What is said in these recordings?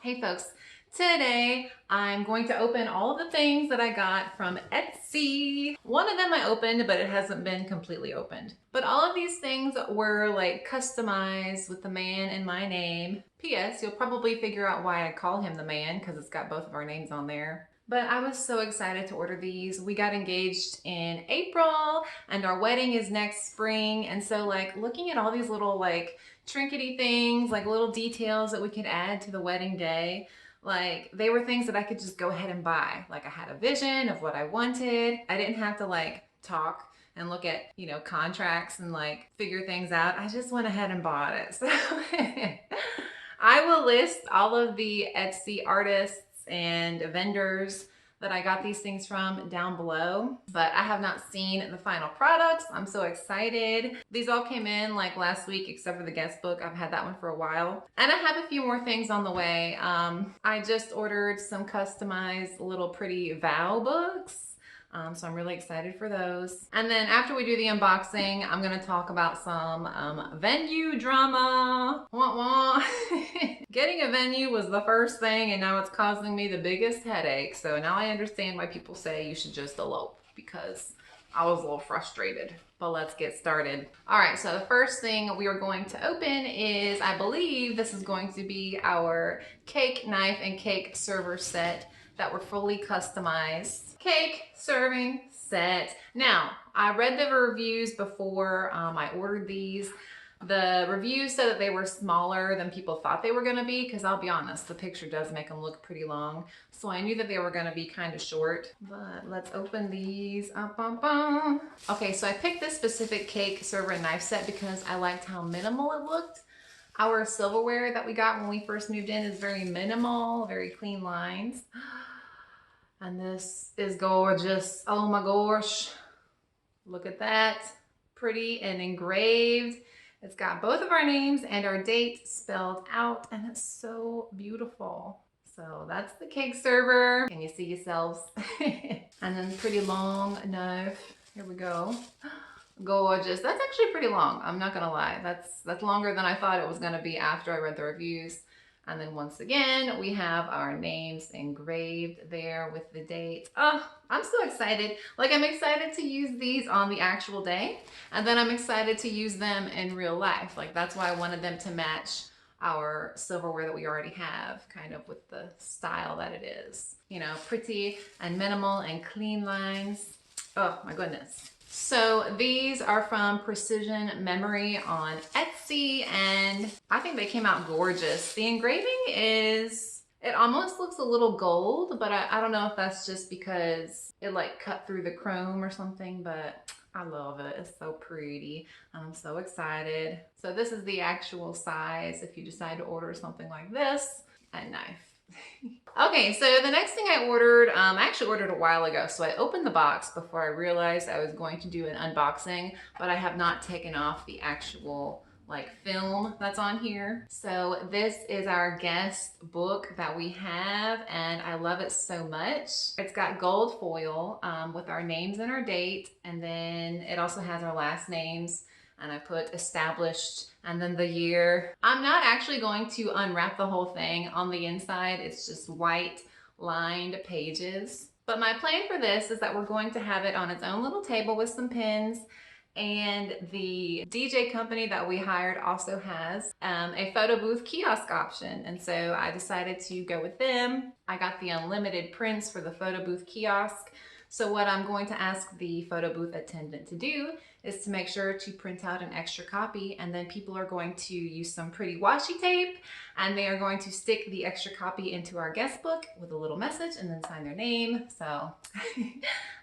Hey folks, today I'm going to open all the things that I got from Etsy. One of them I opened, but it hasn't been completely opened. But all of these things were like customized with the man in my name. P.S. You'll probably figure out why I call him the man because it's got both of our names on there. But I was so excited to order these. We got engaged in April and our wedding is next spring. And so like looking at all these little like trinkety things, like little details that we could add to the wedding day, like they were things that I could just go ahead and buy. Like I had a vision of what I wanted. I didn't have to like talk and look at, contracts and like figure things out. I just went ahead and bought it. So I will list all of the Etsy artists and vendors that I got these things from down below, but I have not seen the final products. I'm so excited. These all came in like last week, except for the guest book. I've had that one for a while. And I have a few more things on the way. I just ordered some customized little pretty vow books. So I'm really excited for those. And then after we do the unboxing, I'm gonna talk about some venue drama. Wah wah. Getting a venue was the first thing and now it's causing me the biggest headache. So now I understand why people say you should just elope because I was a little frustrated. But let's get started. All right, so the first thing we are going to open is, I believe this is going to be our cake knife and cake server set that were fully customized. Cake serving set. Now, I read the reviews before I ordered these. The reviews said that they were smaller than people thought they were gonna be, because I'll be honest, the picture does make them look pretty long. So I knew that they were gonna be kind of short, but let's open these up. Okay, so I picked this specific cake server and knife set because I liked how minimal it looked. Our silverware that we got when we first moved in is very minimal, very clean lines. And this is gorgeous. Oh my gosh. Look at that. Pretty and engraved. It's got both of our names and our date spelled out, and it's so beautiful. So that's the cake server. Can you see yourselves? And then pretty long knife. Here we go. Gorgeous. That's actually pretty long. I'm not gonna lie. That's longer than I thought it was gonna be after I read the reviews. And then once again, we have our names engraved there with the date. Oh, I'm so excited. Like I'm excited to use these on the actual day. And then I'm excited to use them in real life. Like that's why I wanted them to match our silverware that we already have, kind of with the style that it is. You know, pretty and minimal and clean lines. Oh my goodness. So these are from Precision Memory on Etsy, and I think they came out gorgeous. The engraving is, it almost looks a little gold, but I don't know if that's just because it like cut through the chrome or something, but I love it. It's so pretty. I'm so excited. So this is the actual size if you decide to order something like this, a knife. Okay, so the next thing I ordered, I actually ordered a while ago. So I opened the box before I realized I was going to do an unboxing, but I have not taken off the actual like film that's on here. So this is our guest book that we have, and I love it so much. It's got gold foil with our names and our date, and then it also has our last names, and I put established and then the year. I'm not actually going to unwrap the whole thing. On the inside, it's just white lined pages. But my plan for this is that we're going to have it on its own little table with some pins, and the DJ company that we hired also has a photo booth kiosk option. And so I decided to go with them. I got the unlimited prints for the photo booth kiosk. So what I'm going to ask the photo booth attendant to do is to make sure to print out an extra copy, and then people are going to use some pretty washi tape and they are going to stick the extra copy into our guest book with a little message and then sign their name. So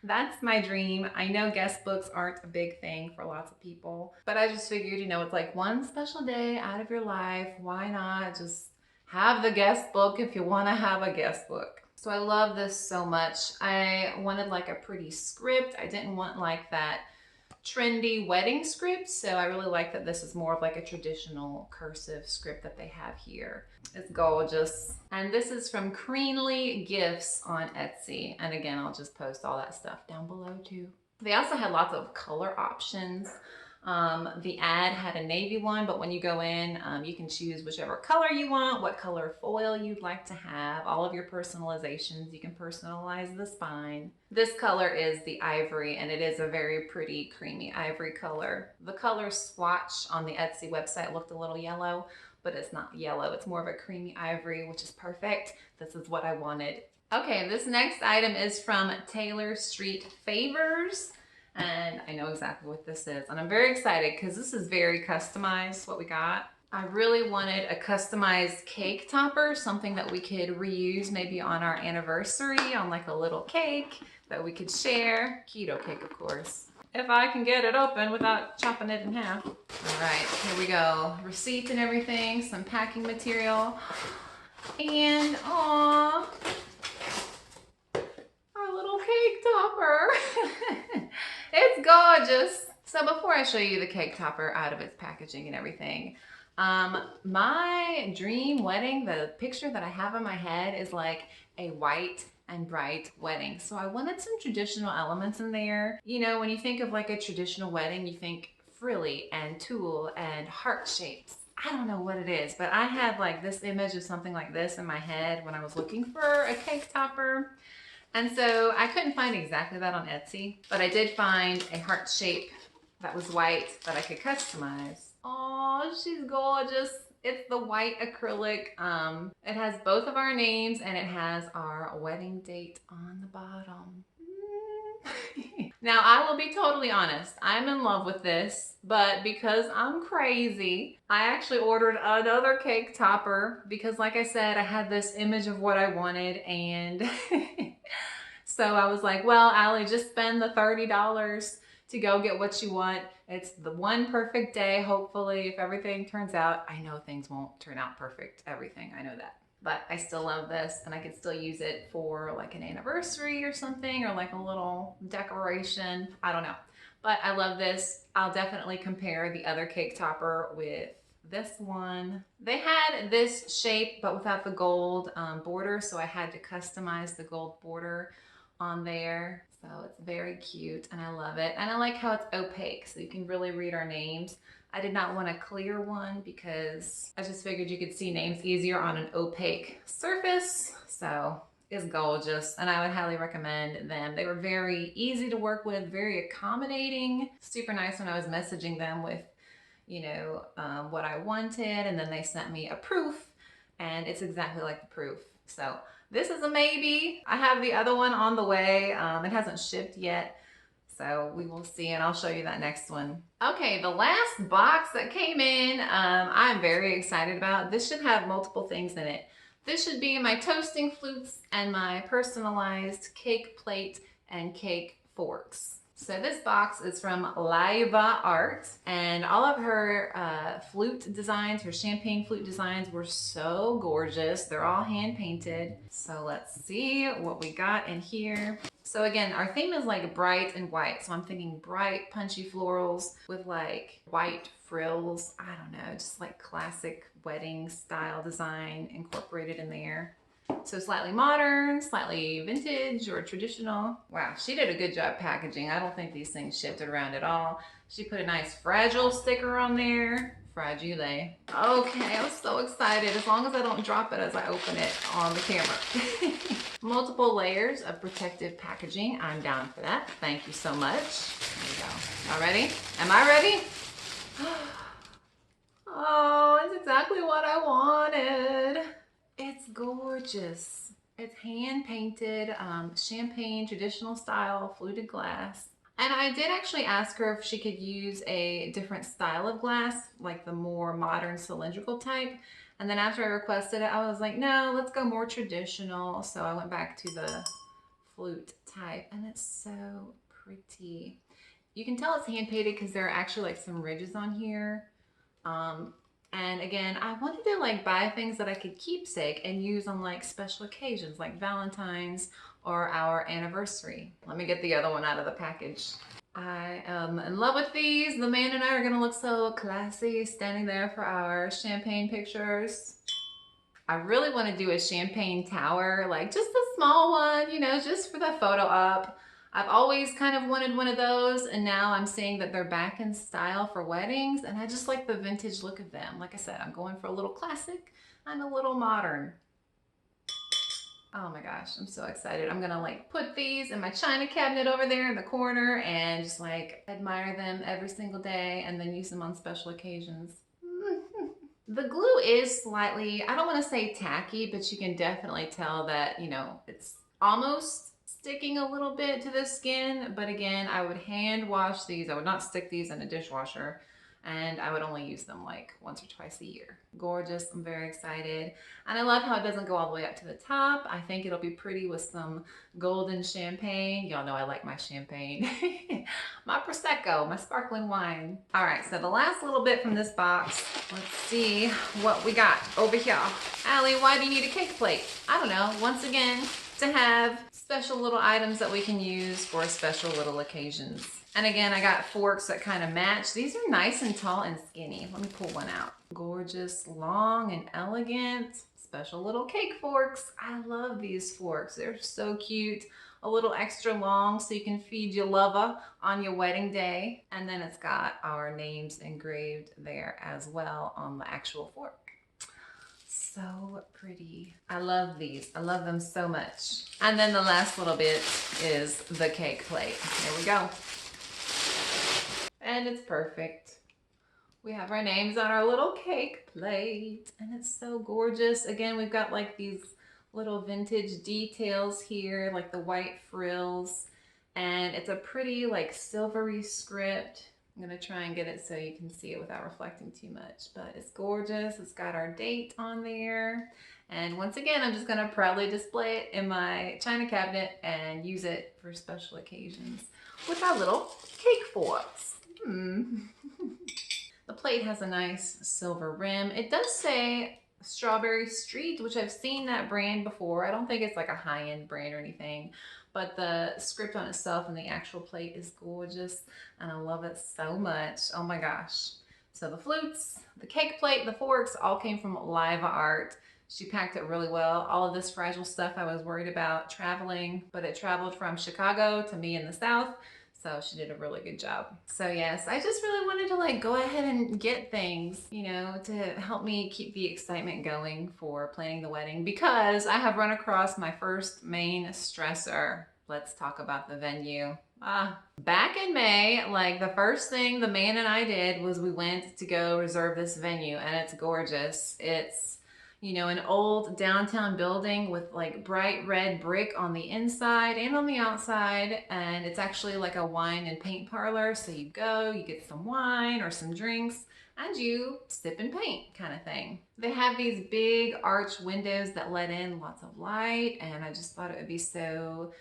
that's my dream. I know guest books aren't a big thing for lots of people, but I just figured, it's like one special day out of your life. Why not just have the guest book if you want to have a guest book? So I love this so much. I wanted like a pretty script. I didn't want like that trendy wedding script. So I really like that this is more of like a traditional cursive script that they have here. It's gorgeous. And this is from Creanly Gifts on Etsy. And again, I'll just post all that stuff down below too. They also had lots of color options. The ad had a navy one, but when you go in, you can choose whichever color you want, what color foil you'd like to have, all of your personalizations. You can personalize the spine. This color is the ivory, and it is a very pretty creamy ivory color. The color swatch on the Etsy website looked a little yellow, but it's not yellow. It's more of a creamy ivory, which is perfect. This is what I wanted. Okay, this next item is from Taylor Street Favors. And I know exactly what this is. And I'm very excited because this is very customized, what we got. I really wanted a customized cake topper, something that we could reuse maybe on our anniversary, on like a little cake that we could share. Keto cake, of course. If I can get it open without chopping it in half. All right, here we go. Receipt and everything, some packing material. And, aww, our little cake topper. It's gorgeous. So before I show you the cake topper out of its packaging and everything, my dream wedding, the picture that I have in my head is like a white and bright wedding. So I wanted some traditional elements in there. You know, when you think of like a traditional wedding, you think frilly and tulle and heart shapes. I don't know what it is, but I had like this image of something like this in my head when I was looking for a cake topper. And so I couldn't find exactly that on Etsy, but I did find a heart shape that was white that I could customize. Oh, she's gorgeous. It's the white acrylic. It has both of our names and it has our wedding date on the bottom. Now, I will be totally honest. I'm in love with this, but because I'm crazy, I actually ordered another cake topper because, like I said, I had this image of what I wanted, and so I was like, well, Allie, just spend the $30 to go get what you want. It's the one perfect day, hopefully, if everything turns out. I know things won't turn out perfect, everything, I know that. But I still love this, and I could still use it for like an anniversary or something, or like a little decoration. I don't know. But I love this. I'll definitely compare the other cake topper with this one. They had this shape, but without the gold border, so I had to customize the gold border on there. So it's very cute, and I love it. And I like how it's opaque, so you can really read our names. I did not want a clear one because I just figured you could see names easier on an opaque surface. So it's gorgeous, and I would highly recommend them. They were very easy to work with, very accommodating, super nice when I was messaging them with, you know, what I wanted, and then they sent me a proof, and it's exactly like the proof. So this is a maybe. I have the other one on the way. It hasn't shipped yet. So we will see, and I'll show you that next one. Okay, the last box that came in, I'm very excited about. This should have multiple things in it. This should be my toasting flutes and my personalized cake plate and cake forks. So this box is from Laiva Art, and all of her flute designs, her champagne flute designs were so gorgeous. They're all hand painted. So let's see what we got in here. So again, our theme is like bright and white. So I'm thinking bright, punchy florals with like white frills. I don't know, just like classic wedding style design incorporated in there. So slightly modern, slightly vintage or traditional. Wow, she did a good job packaging. I don't think these things shifted around at all. She put a nice fragile sticker on there. Fragile. Okay, I'm so excited. As long as I don't drop it as I open it on the camera. Multiple layers of protective packaging. I'm down for that. Thank you so much. There we go. All ready? Am I ready? Oh, it's exactly what I wanted. It's gorgeous. It's hand painted, champagne, traditional style, fluted glass. And I did actually ask her if she could use a different style of glass, like the more modern cylindrical type. And then after I requested it, I was like, no, let's go more traditional. So I went back to the flute type, and it's so pretty. You can tell it's hand painted because there are actually like some ridges on here. And again, I wanted to like buy things that I could keepsake and use on like special occasions like Valentine's or our anniversary. Let me get the other one out of the package. I am in love with these. The man and I are gonna look so classy standing there for our champagne pictures. I really want to do a champagne tower, like just a small one, you know, just for the photo op. I've always kind of wanted one of those, and now I'm seeing that they're back in style for weddings, and I just like the vintage look of them. Like I said, I'm going for a little classic and a little modern. Oh my gosh, I'm so excited. I'm gonna like put these in my china cabinet over there in the corner and just like admire them every single day and then use them on special occasions. The glue is slightly, I don't want to say tacky, but you can definitely tell that, you know, it's almost sticking a little bit to the skin. But again, I would hand wash these. I would not stick these in a dishwasher, and I would only use them like once or twice a year. Gorgeous. I'm very excited. And I love how it doesn't go all the way up to the top. I think it'll be pretty with some golden champagne. Y'all know I like my champagne. My Prosecco, my sparkling wine. All right, so the last little bit from this box, let's see what we got over here. Allie, why do you need a cake plate? I don't know, once again, to have special little items that we can use for special little occasions. And again, I got forks that kind of match. These are nice and tall and skinny. Let me pull one out. Gorgeous, long and elegant. Special little cake forks. I love these forks. They're so cute. A little extra long so you can feed your lover on your wedding day. And then it's got our names engraved there as well on the actual fork. So pretty. I love these. I love them so much. And then the last little bit is the cake plate. Here we go. And it's perfect. We have our names on our little cake plate and it's so gorgeous. Again, we've got like these little vintage details here, like the white frills, and it's a pretty like silvery script. I'm gonna try and get it so you can see it without reflecting too much, but it's gorgeous. It's got our date on there. And once again, I'm just gonna proudly display it in my china cabinet and use it for special occasions with our little cake forks. The plate has a nice silver rim. It does say Strawberry Street, which I've seen that brand before. I don't think it's like a high-end brand or anything, but the script on itself and the actual plate is gorgeous and I love it so much. Oh my gosh. So the flutes, the cake plate, the forks all came from Live Art. She packed it really well. All of this fragile stuff I was worried about traveling, but it traveled from Chicago to me in the South. So she did a really good job. So yes, I just really wanted to like go ahead and get things, you know, to help me keep the excitement going for planning the wedding, because I have run across my first main stressor. Let's talk about the venue. Back in May, like the first thing the man and I did was we went to go reserve this venue, and it's gorgeous. It's, you know, an old downtown building with like bright red brick on the inside and on the outside. And it's actually like a wine and paint parlor. So you go, you get some wine or some drinks and you sip and paint kind of thing. They have these big arch windows that let in lots of light. And I just thought it would be so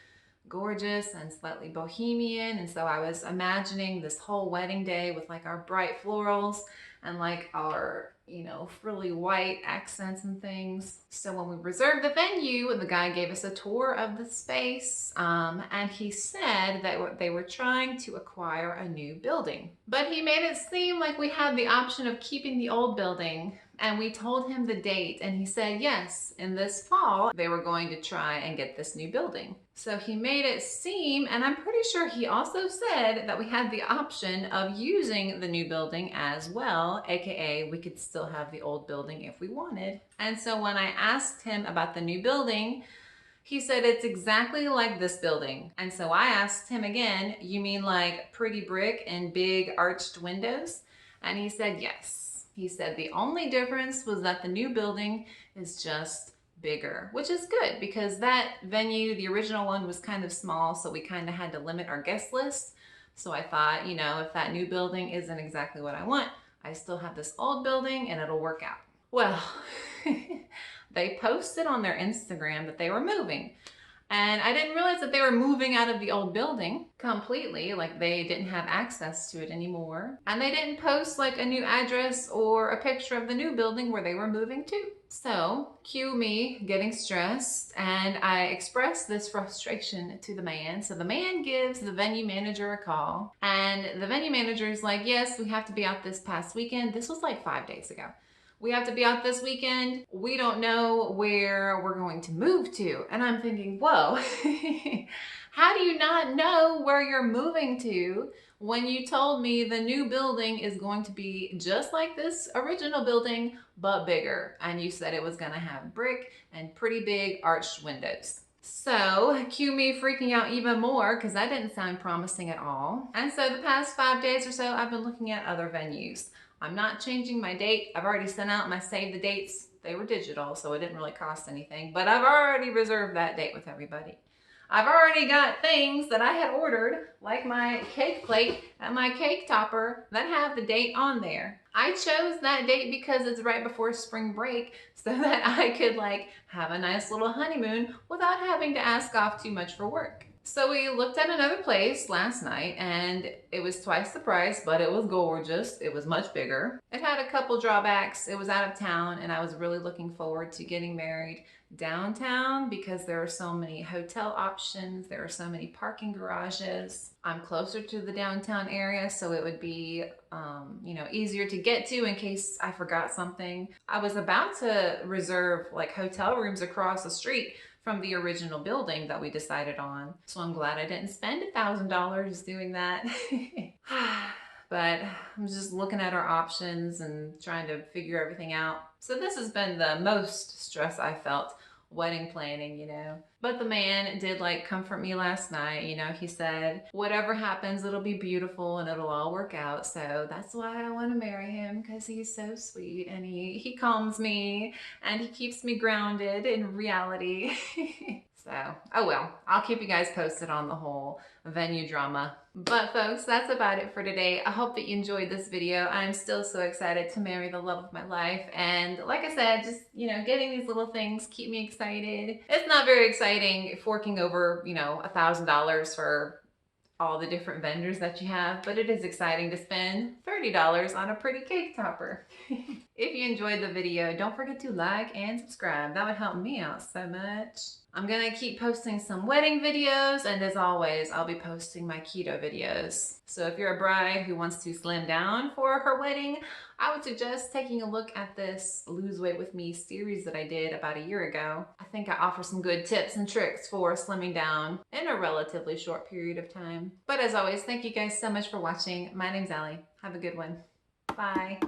gorgeous and slightly bohemian. And so I was imagining this whole wedding day with like our bright florals and like our, you know, frilly white accents and things. So when we reserved the venue, the guy gave us a tour of the space, and he said that they were trying to acquire a new building. But he made it seem like we had the option of keeping the old building, and we told him the date, and he said yes, in this fall they were going to try and get this new building. So he made it seem, and I'm pretty sure he also said that we had the option of using the new building as well, aka we could still have the old building if we wanted. And so when I asked him about the new building, he said it's exactly like this building. And so I asked him again, you mean like pretty brick and big arched windows? And he said yes. He said the only difference was that the new building is just bigger, which is good because that venue, the original one, was kind of small, so we kind of had to limit our guest list. So I thought, you know, if that new building isn't exactly what I want, I still have this old building and it'll work out. Well, they posted on their Instagram that they were moving. And I didn't realize that they were moving out of the old building completely, like they didn't have access to it anymore. And they didn't post like a new address or a picture of the new building where they were moving to. So cue me getting stressed, and I expressed this frustration to the man. So the man gives the venue manager a call, and the venue manager is like, yes, we have to be out this past weekend. This was like 5 days ago. We have to be out this weekend. We don't know where we're going to move to. And I'm thinking, whoa, how do you not know where you're moving to when you told me the new building is going to be just like this original building, but bigger? And you said it was gonna have brick and pretty big arched windows. So cue me freaking out even more because that didn't sound promising at all. And so the past 5 days or so, I've been looking at other venues. I'm not changing my date. I've already sent out my save the dates. They were digital, so it didn't really cost anything, but I've already reserved that date with everybody. I've already got things that I had ordered, like my cake plate and my cake topper, that have the date on there. I chose that date because it's right before spring break so that I could like have a nice little honeymoon without having to ask off too much for work. So we looked at another place last night and it was twice the price, but it was gorgeous. It was much bigger. It had a couple drawbacks. It was out of town and I was really looking forward to getting married downtown because there are so many hotel options. There are so many parking garages. I'm closer to the downtown area, so it would be easier to get to in case I forgot something. I was about to reserve like hotel rooms across the street from the original building that we decided on. So I'm glad I didn't spend $1,000 doing that. But I'm just looking at our options and trying to figure everything out. So this has been the most stress I felt wedding planning, But the man did like comfort me last night. He said, whatever happens, it'll be beautiful and it'll all work out. So that's why I want to marry him, because he's so sweet and he calms me and he keeps me grounded in reality. So, oh well, I'll keep you guys posted on the whole venue drama. But folks, that's about it for today. I hope that you enjoyed this video. I'm still so excited to marry the love of my life. And like I said, just, getting these little things keep me excited. It's not very exciting forking over, $1,000 for all the different vendors that you have, but it is exciting to spend $30 on a pretty cake topper. If you enjoyed the video, don't forget to like and subscribe. That would help me out so much. I'm gonna keep posting some wedding videos, and as always, I'll be posting my keto videos. So if you're a bride who wants to slim down for her wedding, I would suggest taking a look at this Lose Weight With Me series that I did about a year ago. I think I offer some good tips and tricks for slimming down in a relatively short period of time. But as always, thank you guys so much for watching. My name's Allie. Have a good one. Bye.